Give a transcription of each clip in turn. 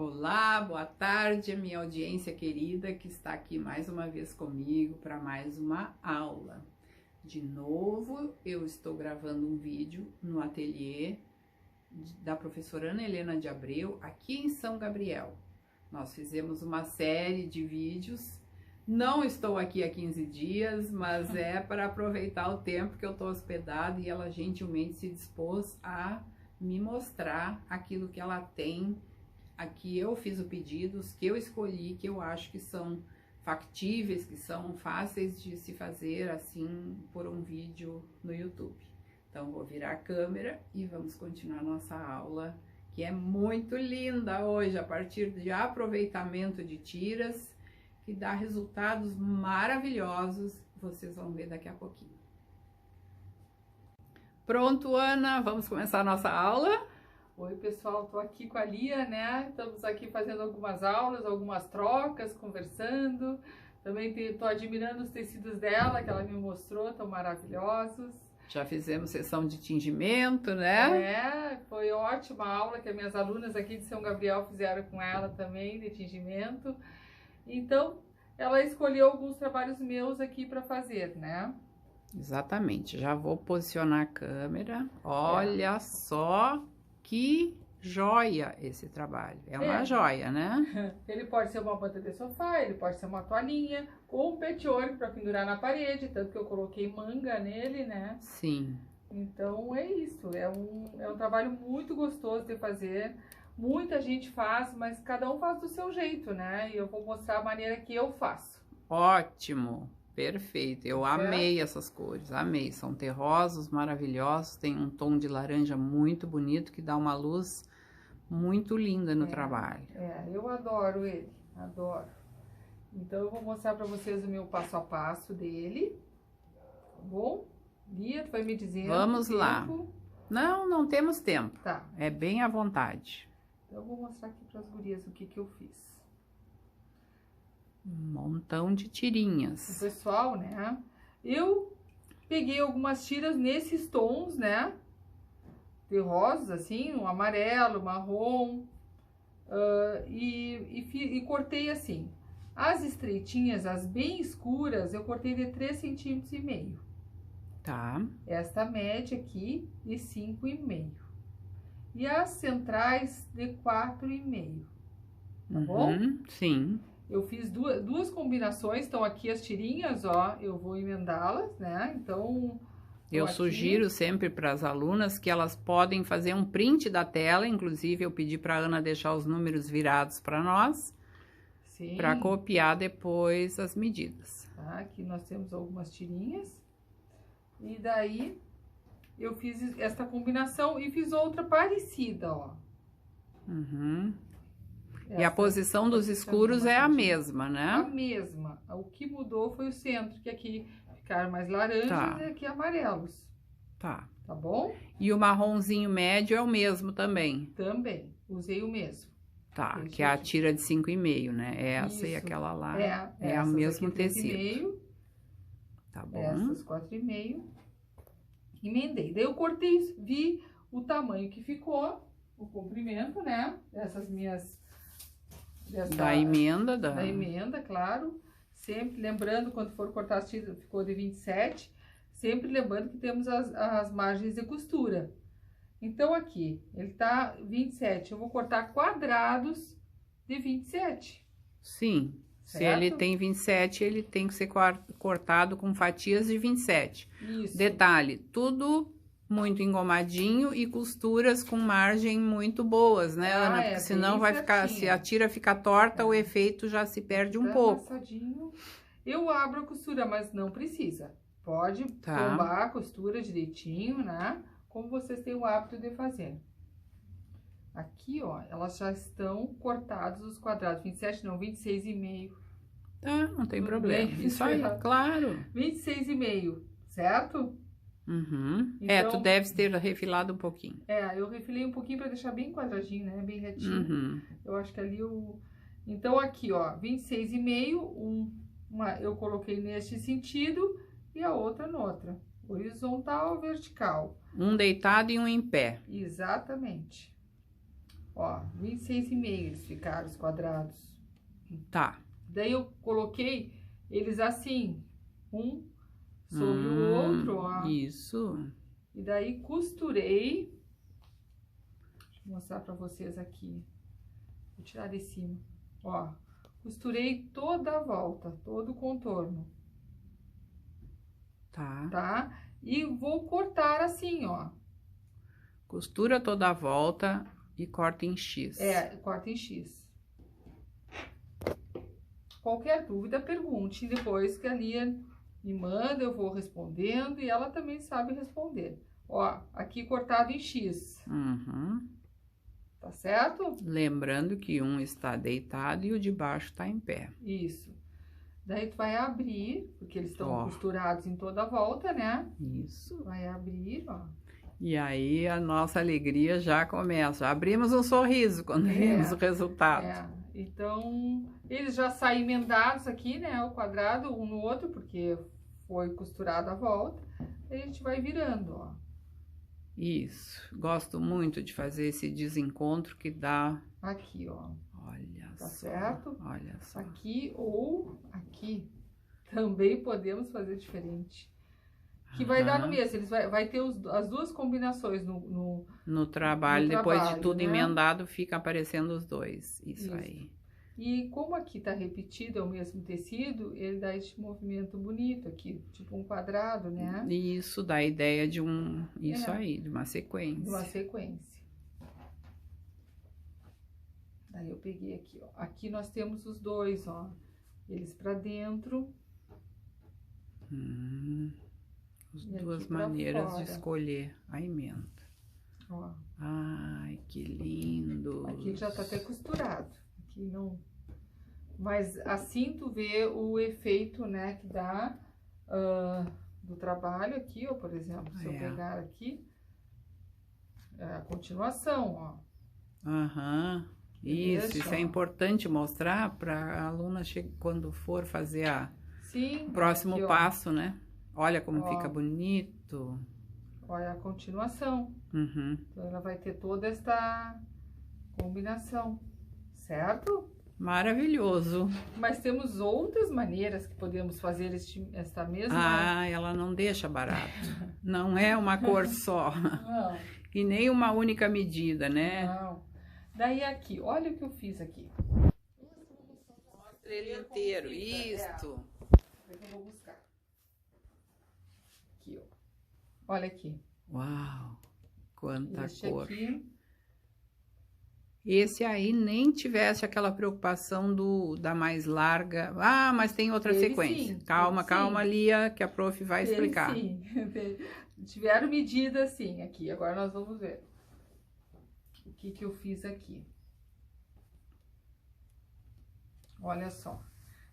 Olá, boa tarde, minha audiência querida que está aqui mais uma vez comigo para mais uma aula. De novo, eu estou gravando um vídeo no ateliê da professora Ana Helena de Abreu, aqui em São Gabriel. Nós fizemos uma série de vídeos, não estou aqui há 15 dias, mas é para aproveitar o tempo que eu estou hospedada e ela gentilmente se dispôs a me mostrar aquilo que ela tem. Aqui eu fiz o pedidos que eu escolhi, que eu acho que são factíveis, que são fáceis de se fazer assim por um vídeo no YouTube. Então vou virar a câmera e vamos continuar nossa aula, que é muito linda hoje, a partir de aproveitamento de tiras, que dá resultados maravilhosos, vocês vão ver daqui a pouquinho. Pronto, Ana, vamos começar a nossa aula? Oi, pessoal, tô aqui com a Lia, né? Estamos aqui fazendo algumas aulas, algumas trocas, conversando. Também tô admirando os tecidos dela, que ela me mostrou, tão maravilhosos. Já fizemos sessão de tingimento, né? É, foi ótima a aula que as minhas alunas aqui de São Gabriel fizeram com ela também, de tingimento. Então, ela escolheu alguns trabalhos meus aqui para fazer, né? Exatamente, já vou posicionar a câmera. Olha só que joia esse trabalho. É uma joia, né? Ele pode ser uma manta de sofá, ele pode ser uma toalhinha ou um patchwork para pendurar na parede, tanto que eu coloquei manga nele, né? Sim. Então é isso, é um trabalho muito gostoso de fazer. Muita gente faz, mas cada um faz do seu jeito, né? E eu vou mostrar a maneira que eu faço. Ótimo! Perfeito, eu amei essas cores, amei, são terrosos, maravilhosos, tem um tom de laranja muito bonito que dá uma luz muito linda no trabalho. Eu adoro ele, adoro. Então eu vou mostrar para vocês o meu passo a passo dele, tá bom? Lia, tu vai me dizendo. Vamos lá. Não temos tempo, tá? É bem à vontade. Então eu vou mostrar aqui para as gurias o que eu fiz. Um montão de tirinhas. O pessoal, né? Eu peguei algumas tiras nesses tons, né? De rosas, assim, um amarelo, marrom. E cortei assim. As estreitinhas, as bem escuras, eu cortei de 3,5 cm. Tá. Esta média aqui de 5,5. E as centrais de 4,5. Tá bom? Sim. Eu fiz duas combinações, então aqui as tirinhas, ó, eu vou emendá-las, né? Então, eu sugiro sempre para as alunas que elas podem fazer um print da tela, inclusive eu pedi para a Ana deixar os números virados para nós, para copiar depois as medidas. Tá, aqui nós temos algumas tirinhas, e daí eu fiz esta combinação e fiz outra parecida, ó. E a posição dos escuros é a mesma, né? A mesma. O que mudou foi o centro, que aqui ficaram mais laranjas e aqui amarelos. Tá. Tá bom? E o marronzinho médio é o mesmo também? Também. Usei o mesmo. Tá, que é a tira de 5,5, né? Essa e aquela lá. É o mesmo tecido. Tá bom. Essas 4,5. Emendei. Daí eu cortei, vi o tamanho que ficou, o comprimento, né? Dessas minhas... Da emenda, Da emenda, claro. Sempre lembrando, quando for cortar as tiras, ficou de 27. Sempre lembrando que temos as margens de costura. Então, aqui, ele tá 27. Eu vou cortar quadrados de 27. Sim. Certo? Se ele tem 27, ele tem que ser cortado com fatias de 27. Isso. Detalhe, tudo muito engomadinho e costuras com margem muito boas, né, Ana? Porque senão vai ficar, se a tira ficar torta, o efeito já se perde um pouco. Eu abro a costura, mas não precisa. Pode tombar a costura direitinho, né? Como vocês têm o hábito de fazer. Aqui, ó, elas já estão cortadas os quadrados. 27 não, 26,5. Tá, não tem problema. Isso aí, claro. 26,5, certo? Então, tu deves ter refilado um pouquinho. Eu refilei um pouquinho para deixar bem quadradinho, né? Bem retinho. Eu acho que ali eu... Então, aqui, ó, 26,5, eu coloquei neste sentido e a outra noutra. Horizontal, vertical. Um deitado e um em pé. Exatamente. Ó, 26,5 eles ficaram, os quadrados. Tá. Daí eu coloquei eles assim, um sobre o outro, ó. Isso. E daí costurei. Deixa eu mostrar pra vocês aqui. Vou tirar de cima. Ó, costurei toda a volta, todo o contorno. Tá. Tá? E vou cortar assim, ó. Costura toda a volta e corta em X. Corta em X. Qualquer dúvida, pergunte. Depois que a Lia me manda, eu vou respondendo e ela também sabe responder. Ó, aqui cortado em X. Uhum. Tá certo? Lembrando que um está deitado e o de baixo está em pé. Isso. Daí tu vai abrir, porque eles estão costurados em toda a volta, né? Isso. Vai abrir, ó. E aí a nossa alegria já começa. Abrimos um sorriso quando vimos o resultado. Então, eles já saem emendados aqui, né? O quadrado, um no outro, porque foi costurado a volta. E a gente vai virando, ó. Isso. Gosto muito de fazer esse desencontro que dá... Aqui, ó. Olha tá só. Certo? Olha só. Aqui ou aqui. Também podemos fazer diferente. Que vai dar no mesmo. Eles vai ter as duas combinações no trabalho. Depois de tudo né? Emendado, fica aparecendo os dois. Isso aí. E como aqui tá repetido, é o mesmo tecido, ele dá este movimento bonito aqui, tipo um quadrado, né? E isso dá a ideia de um... Isso aí, de uma sequência. De uma sequência. Daí eu peguei aqui, ó. Aqui nós temos os dois, ó. Eles pra dentro. As duas maneiras de escolher a emenda. Ó. Ai, que lindo. Aqui já tá até costurado. Aqui não... Mas assim tu vê o efeito, né, que dá do trabalho aqui, ó, por exemplo. Se eu pegar aqui, a continuação, ó. Isso é importante mostrar para a aluna quando for fazer o próximo aqui, passo, né? Olha como fica bonito. Olha a continuação. Então, ela vai ter toda esta combinação, certo? Maravilhoso. Mas temos outras maneiras que podemos fazer esta mesma... ela não deixa barato. Não é uma cor só. Não. E nem uma única medida, né? Não. Daí aqui, olha o que eu fiz aqui. Mostra ele inteiro, isto. Eu vou buscar. Aqui, ó. Olha aqui. Uau, quanta cor. Aqui. Esse aí nem tivesse aquela preocupação da mais larga. Mas tem outra sequência. Sim, calma, Lia, que a prof vai explicar. Sim, tiveram medida assim aqui. Agora nós vamos ver o que eu fiz aqui. Olha só.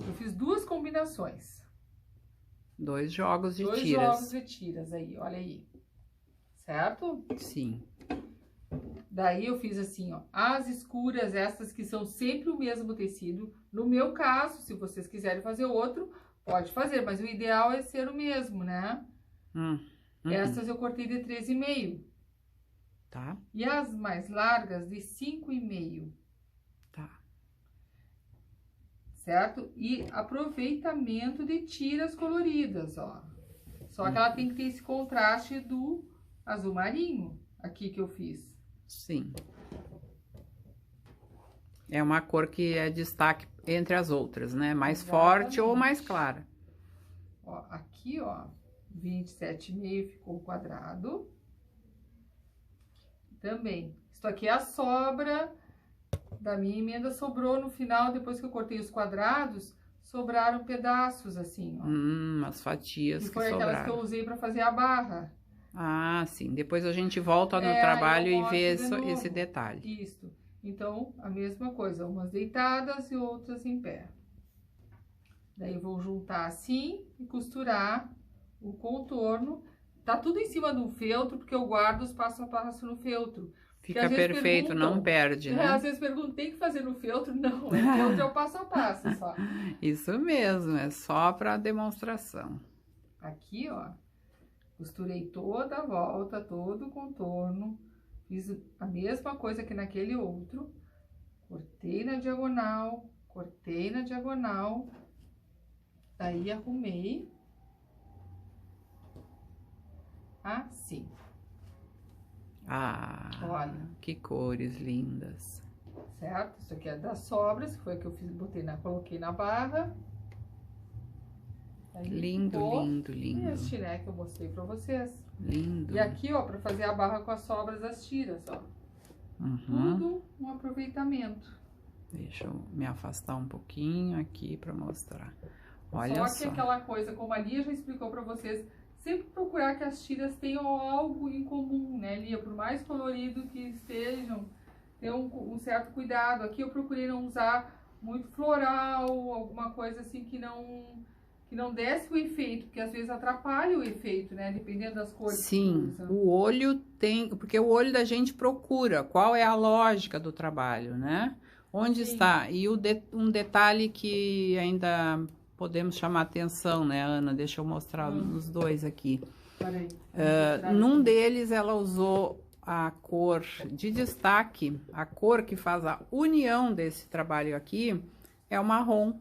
Eu fiz duas combinações. 2 jogos de tiras. 2 jogos de tiras aí, olha aí. Certo? Sim. Daí eu fiz assim, ó, as escuras, essas que são sempre o mesmo tecido. No meu caso, se vocês quiserem fazer outro, pode fazer, mas o ideal é ser o mesmo, né? Essas eu cortei de 3,5. Tá. E as mais largas de 5,5. Tá. Certo? E aproveitamento de tiras coloridas, ó. Só que ela tem que ter esse contraste do azul marinho, aqui que eu fiz. Sim. É uma cor que é destaque entre as outras, né? Mais forte ou mais clara. Ó, aqui, ó, 27,5 ficou quadrado. Também. Isso aqui é a sobra da minha emenda, sobrou no final, depois que eu cortei os quadrados, sobraram pedaços assim, ó. As fatias que sobraram. E foi aquelas que eu usei pra fazer a barra. Sim. Depois a gente volta no trabalho e vê esse detalhe. Isso. Então, a mesma coisa, umas deitadas e outras em pé. Daí eu vou juntar assim e costurar o contorno. Tá tudo em cima do feltro, porque eu guardo os passo a passo no feltro. Fica perfeito, não perde, né? Às vezes perguntam, tem que fazer no feltro? Não, o feltro é o passo a passo só. Isso mesmo, é só para demonstração. Aqui, ó, costurei toda a volta, todo o contorno. Fiz a mesma coisa que naquele outro. Cortei na diagonal, cortei na diagonal. Daí arrumei. Assim. Ah, olha, que cores lindas. Certo? Isso aqui é das sobras, que foi a que eu fiz, coloquei na barra. Aí lindo, ficou. lindo, lindo. E este, né, que eu mostrei pra vocês. Lindo. E aqui, ó, pra fazer a barra com as sobras das tiras, ó. Uhum. Tudo um aproveitamento. Deixa eu me afastar um pouquinho aqui pra mostrar. Olha só. Só que aquela coisa, como a Lia já explicou pra vocês, sempre procurar que as tiras tenham algo em comum, né, Lia? Por mais colorido que estejam, ter um certo cuidado. Aqui eu procurei não usar muito floral, alguma coisa assim que não desse o efeito, porque às vezes atrapalha o efeito, né? Dependendo das cores. Sim, o olho tem, porque o olho da gente procura qual é a lógica do trabalho, né? Onde Sim. está? E um detalhe que ainda podemos chamar atenção, né, Ana? Deixa eu mostrar os dois aqui. Peraí, num deles ela usou a cor de destaque, a cor que faz a união desse trabalho aqui é o marrom.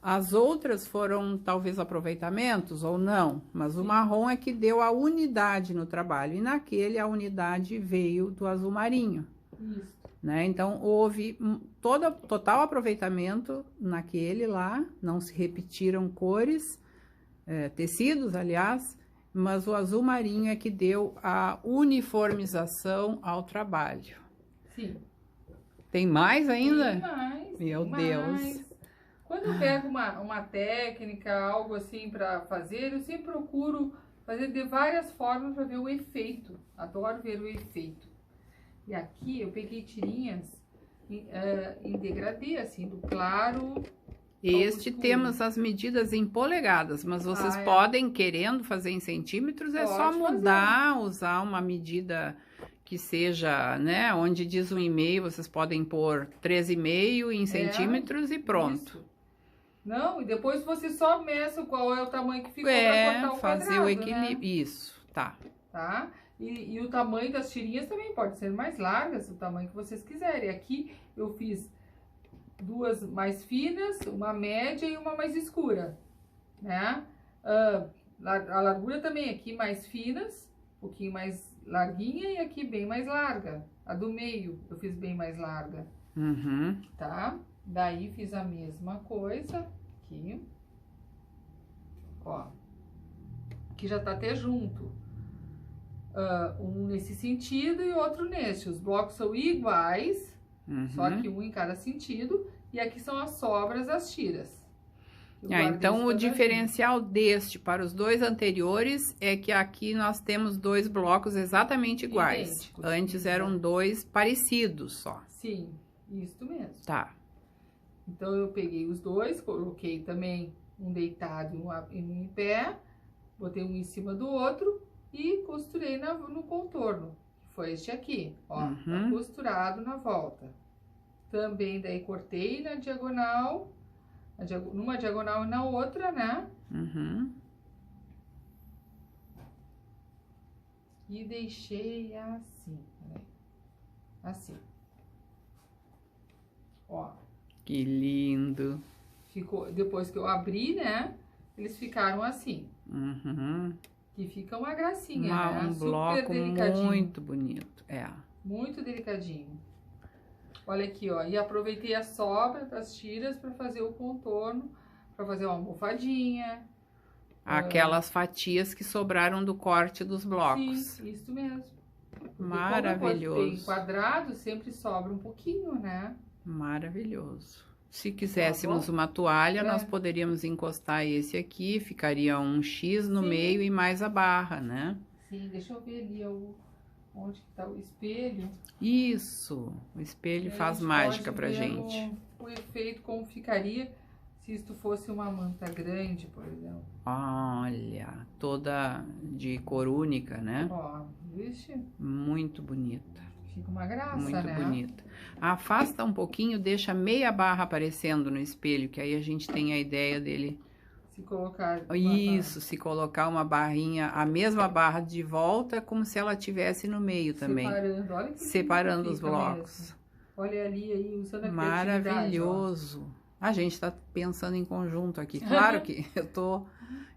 As outras foram talvez aproveitamentos ou não, mas o marrom é que deu a unidade no trabalho. E naquele a unidade veio do azul marinho. Isso. Né? Então houve total aproveitamento naquele lá, não se repetiram cores, tecidos, aliás, mas o azul marinho é que deu a uniformização ao trabalho. Sim. Tem mais ainda? Tem mais. Meu Deus. Quando eu pego uma técnica, algo assim para fazer, eu sempre procuro fazer de várias formas para ver o efeito. Adoro ver o efeito. E aqui eu peguei tirinhas em degradê, assim, do claro. Este temos as medidas em polegadas, mas vocês podem, querendo fazer em centímetros, é só mudar, usar uma medida que seja, né, onde diz 1,5, vocês podem pôr 3,5 em centímetros e pronto. Isso. Não, e depois você só meça qual é o tamanho que ficou para cortar o fazer quadrado, o equilíbrio. Né? Isso, tá. Tá? E o tamanho das tirinhas também pode ser mais largas, o tamanho que vocês quiserem. Aqui eu fiz duas mais finas, uma média e uma mais escura, né? A largura também aqui mais finas, um pouquinho mais larguinha e aqui bem mais larga. A do meio eu fiz bem mais larga, tá? Daí fiz a mesma coisa aqui, ó, que já tá até junto. Um nesse sentido e outro nesse. Os blocos são iguais, só que um em cada sentido. E aqui são as sobras das tiras. Então, o diferencial deste para os dois anteriores é que aqui nós temos dois blocos exatamente iguais. Idênticos. Antes eram dois parecidos só. Sim, isso mesmo. Tá. Então, eu peguei os dois, coloquei também um deitado e um em pé, botei um em cima do outro e costurei no contorno, que foi este aqui, ó, tá costurado na volta. Também daí cortei na diagonal, numa diagonal e na outra, né? E deixei assim, né? Assim. Ó. Que lindo. Ficou, depois que eu abri, né? Eles ficaram assim. Que fica uma gracinha, né? Um bloco muito bonito, Muito delicadinho. Olha aqui, ó. E aproveitei a sobra das tiras para fazer o contorno, para fazer uma almofadinha. Aquelas fatias que sobraram do corte dos blocos. Sim, isso mesmo. Porque maravilhoso. Como eu cortei quadrado, sempre sobra um pouquinho, né? Maravilhoso. Se quiséssemos uma toalha, nós poderíamos encostar esse aqui, ficaria um X no meio e mais a barra, né? Sim, deixa eu ver ali onde que tá o espelho. Isso, o espelho faz mágica pra gente. O efeito, como ficaria se isto fosse uma manta grande, por exemplo. Olha, toda de cor única, né? Ó, vixe. Muito bonita. Fica uma graça, muito né? bonita. Afasta um pouquinho, deixa meia barra aparecendo no espelho, que aí a gente tem a ideia dele Se colocar isso, se colocar uma barrinha, a mesma barra de volta, como se ela tivesse no meio também. Separando, olha que separando os blocos. Mesmo. Olha ali, aí, usando a maravilhoso. A gente tá pensando em conjunto aqui. Claro que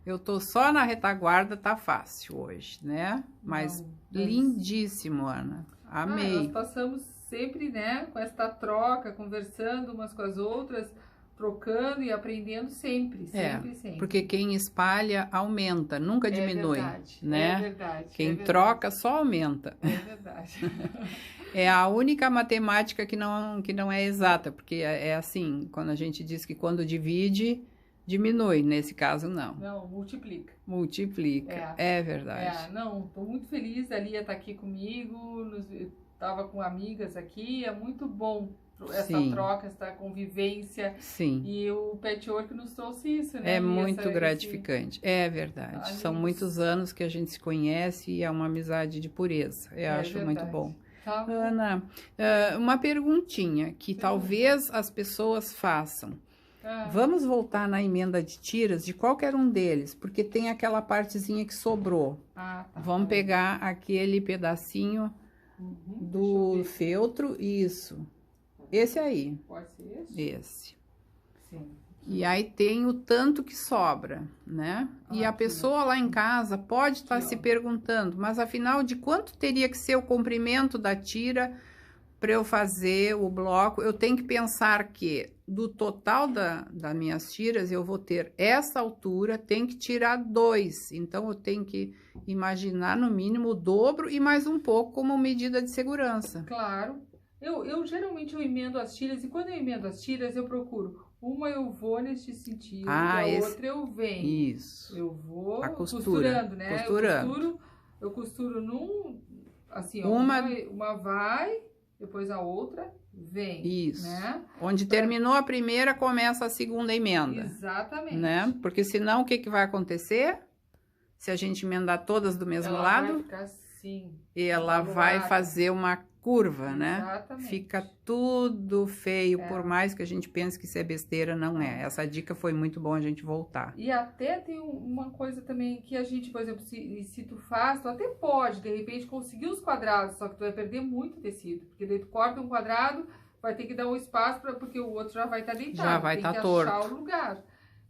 eu tô só na retaguarda, tá fácil hoje, né? Mas lindíssimo, Ana. Amei. Nós passamos sempre, né, com essa troca, conversando umas com as outras, trocando e aprendendo sempre, sempre. Porque quem espalha aumenta, nunca diminui, verdade, né? É verdade. Quem troca só aumenta. É verdade. É a única matemática que não é exata, porque é assim, quando a gente diz que quando divide, diminui, nesse caso não. Não, multiplica. Multiplica, é verdade. Não, tô muito feliz, a Lia tá aqui comigo, tava com amigas aqui, é muito bom essa troca, essa convivência. Sim. E o patchwork nos trouxe isso, né? É muito gratificante. É verdade. São muitos anos que a gente se conhece e é uma amizade de pureza. Eu acho verdade. Muito bom. Tá. Ana, uma perguntinha que talvez as pessoas façam. Vamos voltar na emenda de tiras de qualquer um deles, porque tem aquela partezinha que sobrou. Tá. Vamos pegar aquele pedacinho do feltro, isso. Esse aí. Pode ser esse? Esse. Sim. E aí tem o tanto que sobra, né? E a pessoa lá em casa pode estar se perguntando, mas afinal de quanto teria que ser o comprimento da tira para eu fazer o bloco? Eu tenho que pensar que do total das minhas tiras eu vou ter essa altura, tem que tirar 2. Então eu tenho que imaginar no mínimo o dobro e mais um pouco como medida de segurança. Claro. Eu geralmente emendo as tiras, e quando eu emendo as tiras eu procuro, uma eu vou neste sentido, outra eu venho. Isso. Eu vou costurando, né? Costurando. Eu costuro num, assim, uma vai, depois a outra vem. Isso. Né? Onde terminou a primeira, começa a segunda emenda. Exatamente. Né? Porque senão o que vai acontecer? Se a gente emendar todas do mesmo lado, vai ficar assim. Ela vai fazer uma curva, né? Exatamente. Fica tudo feio, por mais que a gente pense que isso é besteira, não é. Essa dica foi muito bom a gente voltar. E até tem uma coisa também que a gente, por exemplo, se tu faz, tu até pode, de repente, conseguir os quadrados, só que tu vai perder muito tecido, porque daí tu corta um quadrado, vai ter que dar um espaço, porque o outro já vai estar deitado. Já vai estar torto. Tem que achar o lugar.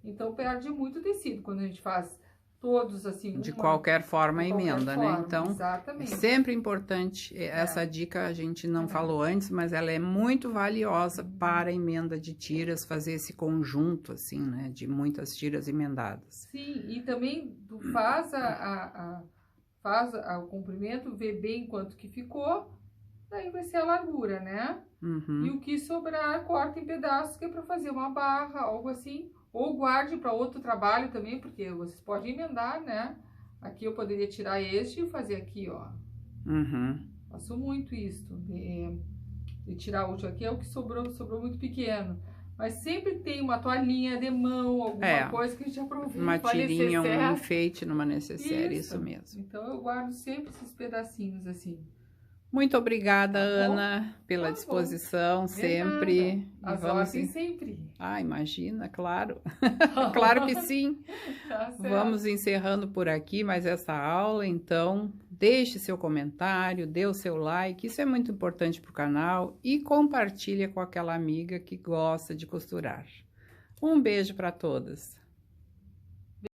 Então, perde muito tecido quando a gente faz todos assim. De qualquer forma, a emenda, né? Então, exatamente. É sempre importante. Essa dica a gente não falou antes, mas ela é muito valiosa para a emenda de tiras, fazer esse conjunto, assim, né? De muitas tiras emendadas. Sim, e também tu faz o comprimento, vê bem quanto que ficou, daí vai ser a largura, né? E o que sobrar, corta em pedaços, que é para fazer uma barra, algo assim. Ou guarde para outro trabalho também, porque vocês podem emendar, né? Aqui eu poderia tirar este e fazer aqui, ó. Faço muito isso. De tirar o último aqui é o que sobrou muito pequeno. Mas sempre tem uma toalhinha de mão, alguma coisa que a gente aproveita. Uma tirinha, um enfeite numa necessaire, isso mesmo. Então eu guardo sempre esses pedacinhos assim. Muito obrigada, Ana, pela disposição, sempre. As ordens sempre. Imagina, claro. Claro que sim. Tá certo. Vamos encerrando por aqui mais essa aula, então deixe seu comentário, dê o seu like, isso é muito importante para o canal, e compartilhe com aquela amiga que gosta de costurar. Um beijo para todas.